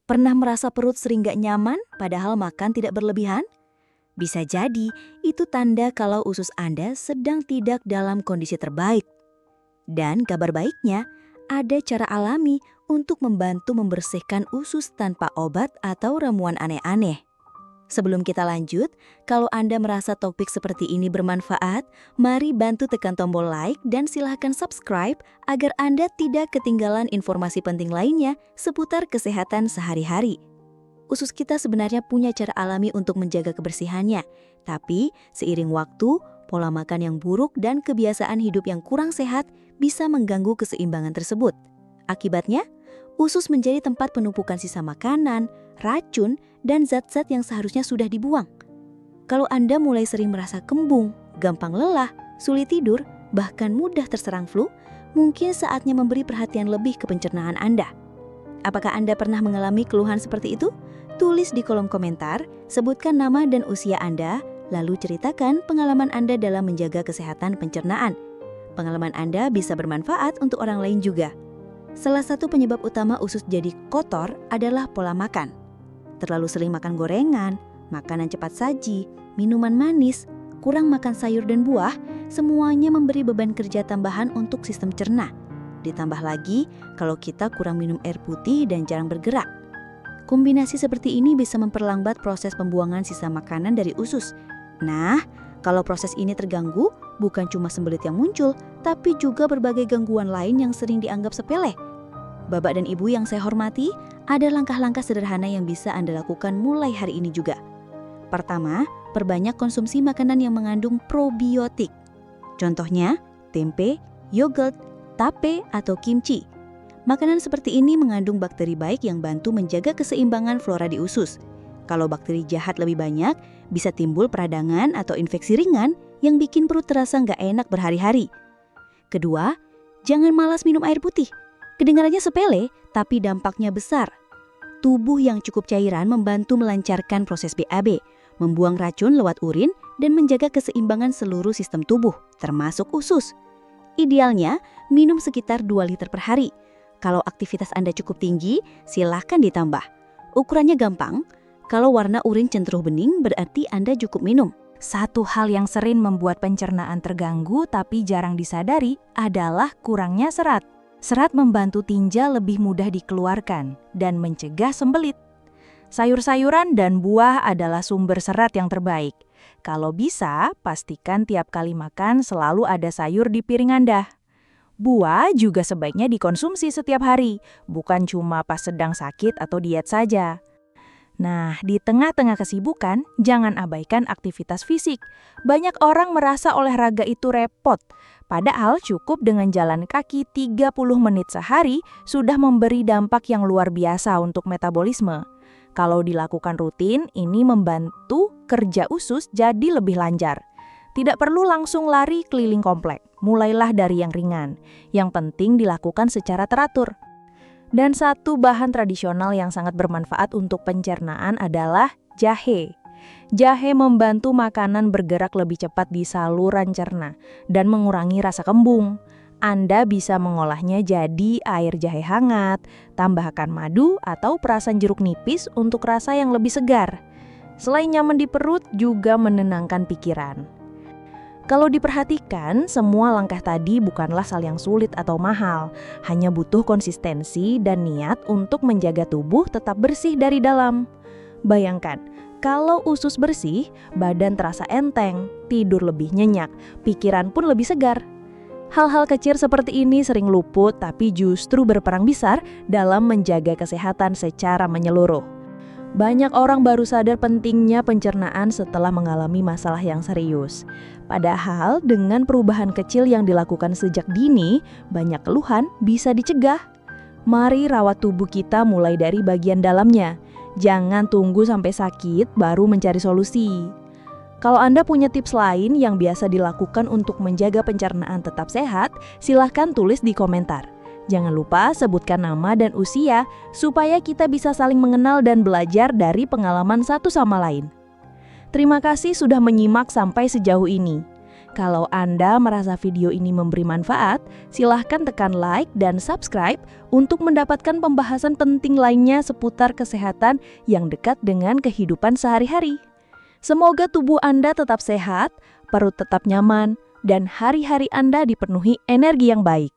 Pernah merasa perut sering gak nyaman padahal makan tidak berlebihan? Bisa jadi itu tanda kalau usus Anda sedang tidak dalam kondisi terbaik. Dan kabar baiknya, ada cara alami untuk membantu membersihkan usus tanpa obat atau ramuan aneh-aneh. Sebelum kita lanjut, kalau Anda merasa topik seperti ini bermanfaat, mari bantu tekan tombol like dan silahkan subscribe agar Anda tidak ketinggalan informasi penting lainnya seputar kesehatan sehari-hari. Usus kita sebenarnya punya cara alami untuk menjaga kebersihannya, tapi seiring waktu, pola makan yang buruk dan kebiasaan hidup yang kurang sehat bisa mengganggu keseimbangan tersebut. Akibatnya, usus menjadi tempat penumpukan sisa makanan, racun, dan zat-zat yang seharusnya sudah dibuang. Kalau Anda mulai sering merasa kembung, gampang lelah, sulit tidur, bahkan mudah terserang flu, mungkin saatnya memberi perhatian lebih ke pencernaan Anda. Apakah Anda pernah mengalami keluhan seperti itu? Tulis di kolom komentar, sebutkan nama dan usia Anda, lalu ceritakan pengalaman Anda dalam menjaga kesehatan pencernaan. Pengalaman Anda bisa bermanfaat untuk orang lain juga. Salah satu penyebab utama usus jadi kotor adalah pola makan. Terlalu sering makan gorengan, makanan cepat saji, minuman manis, kurang makan sayur dan buah, semuanya memberi beban kerja tambahan untuk sistem cerna. Ditambah lagi, kalau kita kurang minum air putih dan jarang bergerak. Kombinasi seperti ini bisa memperlambat proses pembuangan sisa makanan dari usus. Nah, kalau proses ini terganggu, bukan cuma sembelit yang muncul, tapi juga berbagai gangguan lain yang sering dianggap sepele. Bapak dan Ibu yang saya hormati, ada langkah-langkah sederhana yang bisa Anda lakukan mulai hari ini juga. Pertama, perbanyak konsumsi makanan yang mengandung probiotik. Contohnya, tempe, yogurt, tape, atau kimchi. Makanan seperti ini mengandung bakteri baik yang bantu menjaga keseimbangan flora di usus. Kalau bakteri jahat lebih banyak, bisa timbul peradangan atau infeksi ringan yang bikin perut terasa nggak enak berhari-hari. Kedua, jangan malas minum air putih. Kedengarannya sepele, tapi dampaknya besar. Tubuh yang cukup cairan membantu melancarkan proses BAB, membuang racun lewat urin, dan menjaga keseimbangan seluruh sistem tubuh, termasuk usus. Idealnya, minum sekitar 2 liter per hari. Kalau aktivitas Anda cukup tinggi, silahkan ditambah. Ukurannya gampang, kalau warna urin cenderung bening berarti Anda cukup minum. Satu hal yang sering membuat pencernaan terganggu tapi jarang disadari adalah kurangnya serat. Serat membantu tinja lebih mudah dikeluarkan dan mencegah sembelit. Sayur-sayuran dan buah adalah sumber serat yang terbaik. Kalau bisa, pastikan tiap kali makan selalu ada sayur di piring Anda. Buah juga sebaiknya dikonsumsi setiap hari, bukan cuma pas sedang sakit atau diet saja. Nah, di tengah-tengah kesibukan, jangan abaikan aktivitas fisik. Banyak orang merasa olahraga itu repot, padahal cukup dengan jalan kaki 30 menit sehari sudah memberi dampak yang luar biasa untuk metabolisme. Kalau dilakukan rutin, ini membantu kerja usus jadi lebih lancar. Tidak perlu langsung lari keliling komplek, mulailah dari yang ringan. Yang penting dilakukan secara teratur. Dan satu bahan tradisional yang sangat bermanfaat untuk pencernaan adalah jahe. Jahe membantu makanan bergerak lebih cepat di saluran cerna dan mengurangi rasa kembung. Anda bisa mengolahnya jadi air jahe hangat, tambahkan madu atau perasan jeruk nipis untuk rasa yang lebih segar. Selain nyaman di perut, juga menenangkan pikiran. Kalau diperhatikan, semua langkah tadi bukanlah hal yang sulit atau mahal, hanya butuh konsistensi dan niat untuk menjaga tubuh tetap bersih dari dalam. Bayangkan, kalau usus bersih, badan terasa enteng, tidur lebih nyenyak, pikiran pun lebih segar. Hal-hal kecil seperti ini sering luput tapi justru berperan besar dalam menjaga kesehatan secara menyeluruh. Banyak orang baru sadar pentingnya pencernaan setelah mengalami masalah yang serius. Padahal dengan perubahan kecil yang dilakukan sejak dini, banyak keluhan bisa dicegah. Mari rawat tubuh kita mulai dari bagian dalamnya. Jangan tunggu sampai sakit baru mencari solusi. Kalau Anda punya tips lain yang biasa dilakukan untuk menjaga pencernaan tetap sehat, silahkan tulis di komentar. Jangan lupa sebutkan nama dan usia supaya kita bisa saling mengenal dan belajar dari pengalaman satu sama lain. Terima kasih sudah menyimak sampai sejauh ini. Kalau Anda merasa video ini memberi manfaat, silahkan tekan like dan subscribe untuk mendapatkan pembahasan penting lainnya seputar kesehatan yang dekat dengan kehidupan sehari-hari. Semoga tubuh Anda tetap sehat, perut tetap nyaman, dan hari-hari Anda dipenuhi energi yang baik.